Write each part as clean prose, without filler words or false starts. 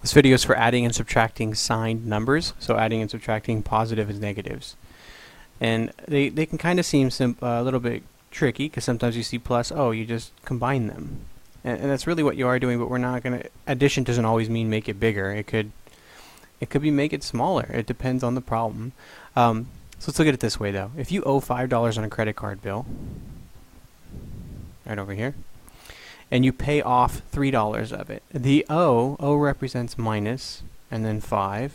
This video is for adding and subtracting signed numbers, so adding and subtracting positives and negatives. And they can kind of seem a little bit tricky, because sometimes you see plus, oh, you just combine them. And that's really what you are doing, but we're not going to, addition doesn't always mean make it bigger. It could be make it smaller. It depends on the problem. So let's look at it this way though. If you owe $5 on a credit card bill, right over here, and you pay off $3 of it, the O represents minus, and then 5.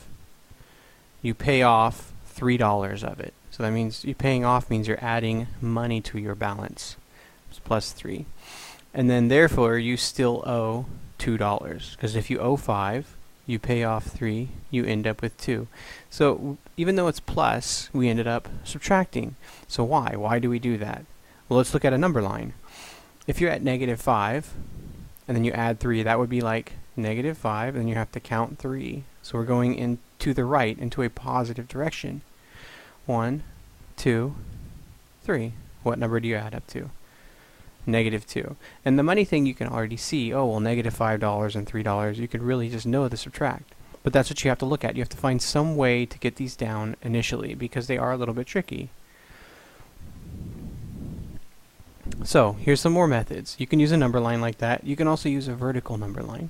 You pay off $3 of it. So that means you paying off means you're adding money to your balance. It's plus 3. And then therefore you still owe $2, because if you owe 5, you pay off 3, you end up with 2. So even though it's plus, we ended up subtracting. So why? Why do we do that? Well, let's look at a number line. If you're at -5, and then you add 3, that would be like -5, and you have to count 3. So we're going into the right, into a positive direction. 1, 2, 3. What number do you add up to? -2. And the money thing you can already see, oh, well, -$5 and $3, you could really just know the subtract. But that's what you have to look at. You have to find some way to get these down initially, because they are a little bit tricky. So here's some more methods. You can use a number line like that. You can also use a vertical number line.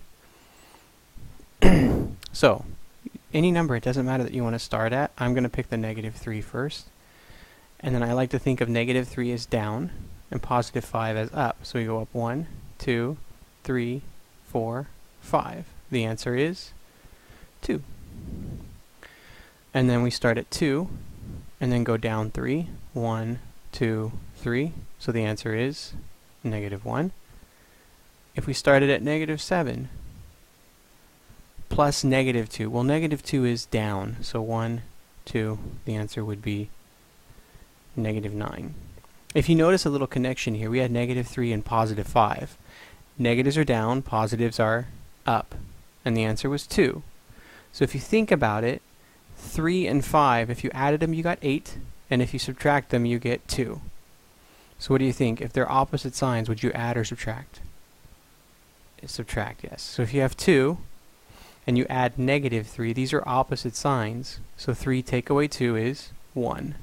So any number, it doesn't matter that you want to start at. I'm going to pick the -3 first. And then I like to think of -3 as down and +5 as up. So we go up 1, 2, 3, 4, 5. The answer is 2. And then we start at 2 and then go down 3. 1, 2, 3. So the answer is -1. If we started at -7 plus -2, well, -2 is down. So 1, 2, the answer would be -9. If you notice a little connection here, we had -3 and +5. Negatives are down, positives are up, and the answer was 2. So if you think about it, 3 and 5, if you added them, you got 8, and if you subtract them, you get 2. So what do you think? If they're opposite signs, would you add or subtract? Subtract, yes. So if you have 2, and you add -3, these are opposite signs, so 3 take away 2 is 1.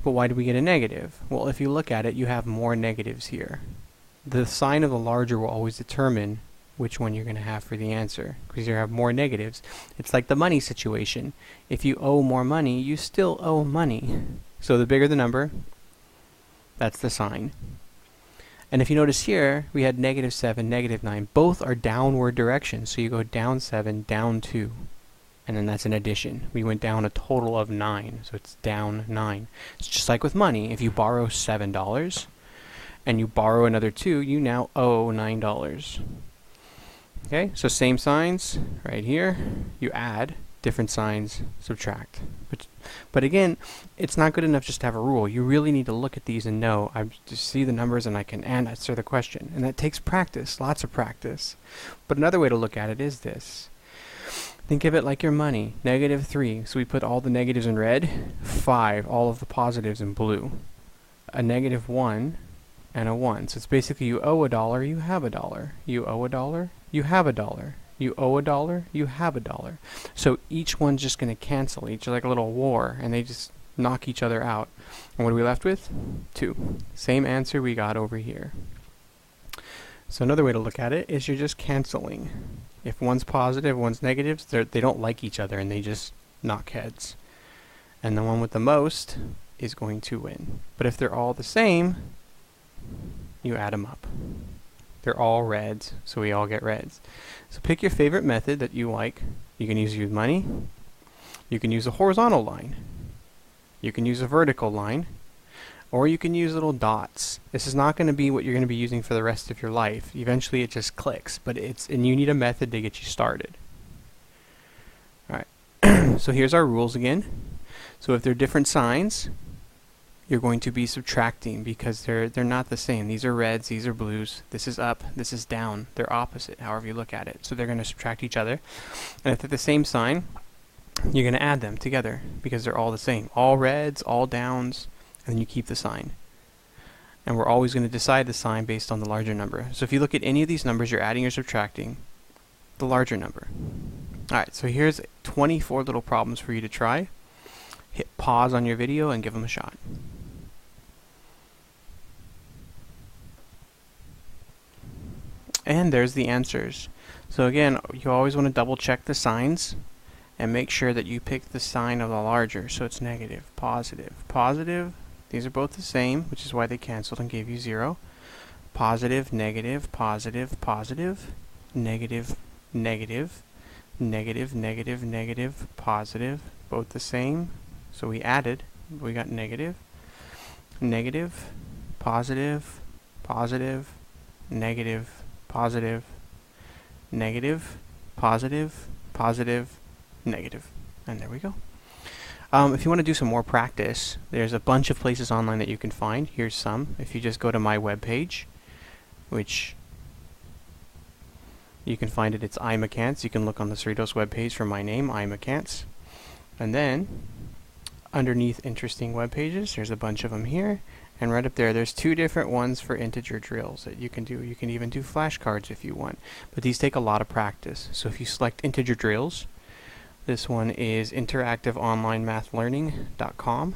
But why do we get a negative? Well, if you look at it, you have more negatives here. The sign of the larger will always determine which one you're going to have for the answer, because you have more negatives. It's like the money situation. If you owe more money, you still owe money. So the bigger the number, that's the sign. And if you notice here, we had -7, -9. Both are downward directions. So you go down 7, down 2. And then that's an addition. We went down a total of 9. So it's down 9. It's just like with money. If you borrow $7 and you borrow another 2, you now owe $9. Okay, so same signs right here. You add, different signs, subtract. But again, it's not good enough just to have a rule. You really need to look at these and know, I just see the numbers and I can answer the question. And that takes practice, lots of practice. But another way to look at it is this. Think of it like your money. -3, so we put all the negatives in red. 5, all of the positives in blue. A -1 and a 1. So it's basically you owe $1, you have $1. You owe $1, you have $1. You owe $1, you have $1. So each one's just going to cancel. Each are like a little war, and they just knock each other out. And what are we left with? 2. Same answer we got over here. So another way to look at it is you're just canceling. If one's positive, one's negative, they don't like each other, and they just knock heads. And the one with the most is going to win. But if they're all the same, you add them up. They're all reds, so we all get reds. So pick your favorite method that you like. You can use money. You can use a horizontal line. You can use a vertical line. Or you can use little dots. This is not going to be what you're going to be using for the rest of your life. Eventually it just clicks, and you need a method to get you started. Alright, so here's our rules again. So if they're different signs, you're going to be subtracting, because they're not the same. These are reds, these are blues, this is up, this is down. They're opposite, however you look at it. So they're going to subtract each other. And if they're the same sign, you're going to add them together, because they're all the same. All reds, all downs, and then you keep the sign. And we're always going to decide the sign based on the larger number. So if you look at any of these numbers you're adding or subtracting, the larger number. Alright, so here's 24 little problems for you to try. Hit pause on your video and give them a shot. And there's the answers. So again, you always want to double check the signs and make sure that you pick the sign of the larger. So it's negative, positive, positive. These are both the same, which is why they canceled and gave you 0. Positive, negative, positive, positive, negative, negative, negative, negative, negative, positive, both the same. So we added, we got negative, negative, positive, positive, negative, positive, negative, positive, positive, negative. And there we go. If you want to do some more practice, there's a bunch of places online that you can find. Here's some. If you just go to my webpage, which you can find it's iMechanics. You can look on the Cerritos webpage for my name, iMechanics. And then, underneath interesting web pages, there's a bunch of them here. And right up there, there's 2 different ones for integer drills that you can do. You can even do flashcards if you want. But these take a lot of practice. So if you select integer drills, this one is interactiveonlinemathlearning.com.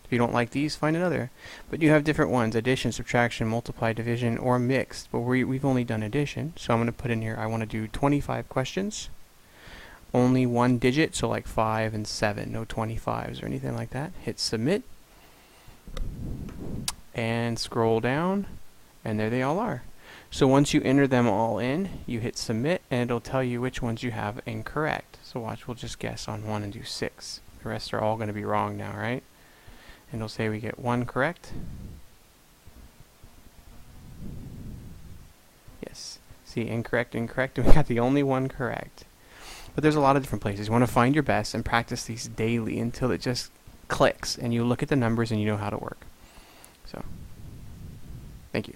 If you don't like these, find another. But you have different ones: addition, subtraction, multiply, division, or mixed. But we've only done addition, so I'm going to put in here, I want to do 25 questions. Only 1 digit, so like 5 and 7, no 25s or anything like that. Hit submit. And scroll down, and there they all are. So once you enter them all in, you hit submit, and it'll tell you which ones you have incorrect. So watch, we'll just guess on 1 and do 6. The rest are all going to be wrong now, right? And it'll say we get 1 correct. Yes. See, incorrect, incorrect, and we got the only one correct. But there's a lot of different places. You want to find your best and practice these daily until it just clicks, and you look at the numbers and you know how to work. So, thank you.